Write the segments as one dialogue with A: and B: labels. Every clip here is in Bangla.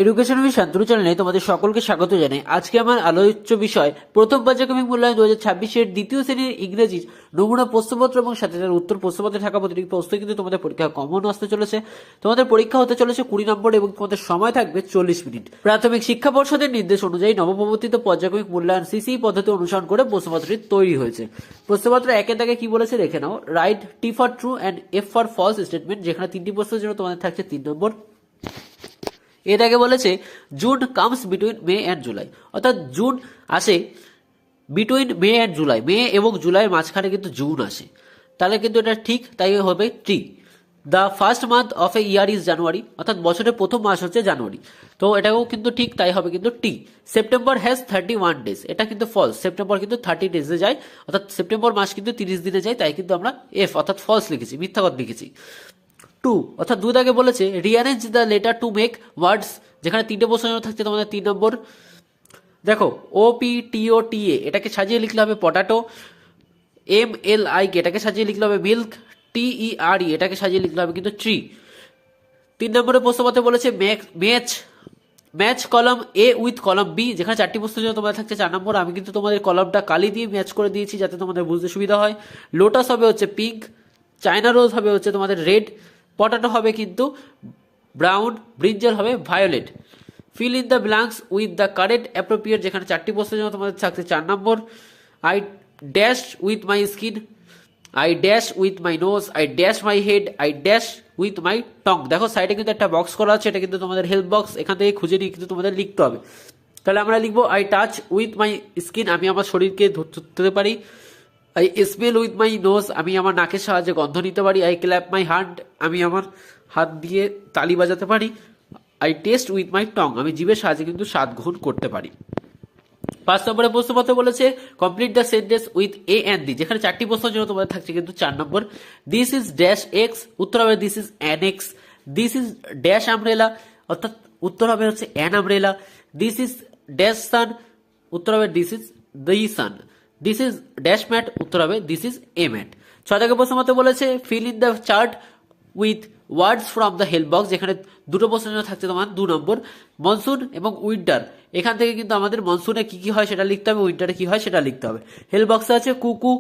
A: এডুকেশন উইথ শান্তনু চ্যানেলে তোমাদের সকলকে স্বাগত জানাই। আজকে আমার আলোচ্য বিষয় প্রথম পর্যায়ক্রমিক মূল্যায়ন 2026-এর দ্বিতীয় শ্রেণীর ইংরেজি নমুনা প্রশ্নপত্র এবং সাথে তার উত্তর প্রশ্নপত্রে থাকা প্রতিটি প্রশ্ন কিন্তু তোমাদের পরীক্ষা কমন আসতে চলেছে। তোমাদের পরীক্ষা হতে চলেছে 20 নম্বর এবং তোমাদের সময় থাকবে 40 মিনিট। প্রাথমিক শিক্ষা পর্ষদের নির্দেশ অনুযায়ী নবপ্রবর্তিত পর্যায়ক্রমিক মূল্যায়ন সিসি পদ্ধতি অনুসরণ করে প্রশ্নপত্রটি তৈরি হয়েছে। প্রশ্নপত্র একে দাগে কি বলেছে দেখে নাও। Write T for true and F for false statement, যেখানে 3টি প্রশ্নের জন্য তোমাদের থাকছে 3 নম্বর। এর আগে বলেছে June comes between May and July, অর্থাৎ জুন আসে বিটুইন মে অ্যান্ড জুলাই, মে এবং জুলাইয়ের মাঝখানে কিন্তু জুন আসে, তাহলে কিন্তু এটা ঠিক, তাই হবে tree. The first month of A year is জানুয়ারি, অর্থাৎ বছরের প্রথম মাস হচ্ছে জানুয়ারি, তো এটাও কিন্তু ঠিক, তাই হবে কিন্তু টি। সেপ্টেম্বর হ্যাজ 31 ডেজ, এটা কিন্তু ফলস, সেপ্টেম্বর কিন্তু 30 ডেজে যায়, অর্থাৎ সেপ্টেম্বর মাস কিন্তু 30 দিনে যায়, তাই কিন্তু আমরা এফ অর্থাৎ ফলস লিখেছি, মিথ্যা কথা লিখেছি। টু অর্থাৎ দুই দাগে বলেছে rearrange the letter to make words, যেখানে 3টে প্রশ্ন থাকছে তোমাদের 3 নম্বর। দেখো ও পি টি ও টি এ এটাকে সাজিয়ে লিখলে হবে potato, M L I K এটাকে সাজিয়ে লিখলে হবে মিল্ক, টি ই আর ই এটাকে সাজিয়ে লিখলে হবে কিন্তু ট্রি। 3 নম্বরের প্রশ্নপত্রে বলেছে ম্যাচ কলম এ উইথ কলম বি, যেখানে 4টি প্রশ্নের জন্য তোমাদের থাকছে 4 নম্বর। আমি কিন্তু তোমাদের কলমটা কালি দিয়ে ম্যাচ করে দিয়েছি যাতে তোমাদের বুঝতে সুবিধা হয়। লোটাস হবে হচ্ছে পিঙ্ক, চায়না রোজ হবে হচ্ছে তোমাদের রেড, পটাটো হবে কিন্তু ব্রাউন, ব্রিঞ্জাল হবে violet. Fill in the blanks with the correct appropriate, যেখানে 4টি প্রশ্নের জন্য তোমাদের থাকছে 4 নম্বর। I dash with my skin, I dash with my nose, I dash my head, I dash with my tongue. দেখো সাইডে কিন্তু একটা বক্স করা আছে, এটা কিন্তু তোমাদের হেল্প বক্স, এখান থেকে খুঁজে নিয়ে কিন্তু তোমাদের লিখতে হবে। তাহলে আমরা লিখবো I touch with my skin, আমি আমার শরীরকে ধরতে পারি। I smell with my nose, আমি আমার নাকের সাহায্যে গন্ধ নিতে পারি। আই ক্ল্যাপ মাই হ্যান্ড, আমি আমার হাত দিয়ে তালি বাজাতে পারি। আই টেস্ট উইথ মাই টং, আমি জিভের সাহায্যে কিন্তু স্বাদ গ্রহণ করতে পারি। 5 নম্বরের প্রশ্নপত্র বলেছে complete the sentence with a and the, যেখানে 4টি প্রশ্নের জন্য তোমাদের থাকছে কিন্তু 4 নম্বর। দিস ইজ ড্যাশ এক্স, উত্তর হবে this is an axe. This is dash umbrella, অর্থাৎ উত্তর হবে হচ্ছে an umbrella. This is dash sun, উত্তর হবে this is the sun. This is dash mat, উত্তর হবে দিস ইজ এ ম্যাট। 6 দাগের প্রশ্নপত্র বলেছে feel in the chart with words from the help box, যেখানে 2টো প্রশ্নের জন্য থাকছে তোমার 2 নম্বর। মনসুন এবং উইন্টার, এখান থেকে কিন্তু আমাদের মনসুনে কি কি হয় সেটা লিখতে হবে, উইন্টারে কি হয় সেটা লিখতে হবে। হেল্প বক্সে আছে কুকু,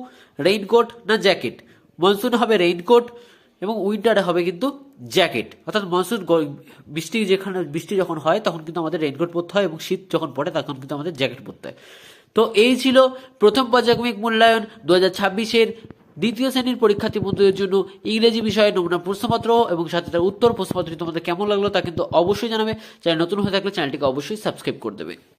A: রেইনকোট না জ্যাকেট। মনসুন হবে রেইনকোট এবং উইন্টারে হবে কিন্তু জ্যাকেট, অর্থাৎ মনসুন বৃষ্টি যখন হয় তখন কিন্তু আমাদের রেইনকোট পরতে হয় এবং শীত যখন পড়ে তখন কিন্তু আমাদের জ্যাকেট পরতে হয়। তো এই ছিল প্রথম পর্যায়ক্রমিক মূল্যায়ন 2026-এর দ্বিতীয় শ্রেণীর পরীক্ষার্থী বন্ধুদের জন্য ইংরেজি বিষয়ে নমুনা প্রশ্নপত্র এবং সাথে তার উত্তর প্রশ্নপত্রটি তোমাদের কেমন লাগলো তা কিন্তু অবশ্যই জানাবে। চ্যানেল নতুন হয়ে থাকলে চ্যানেলটিকে অবশ্যই সাবস্ক্রাইব করে দেবে।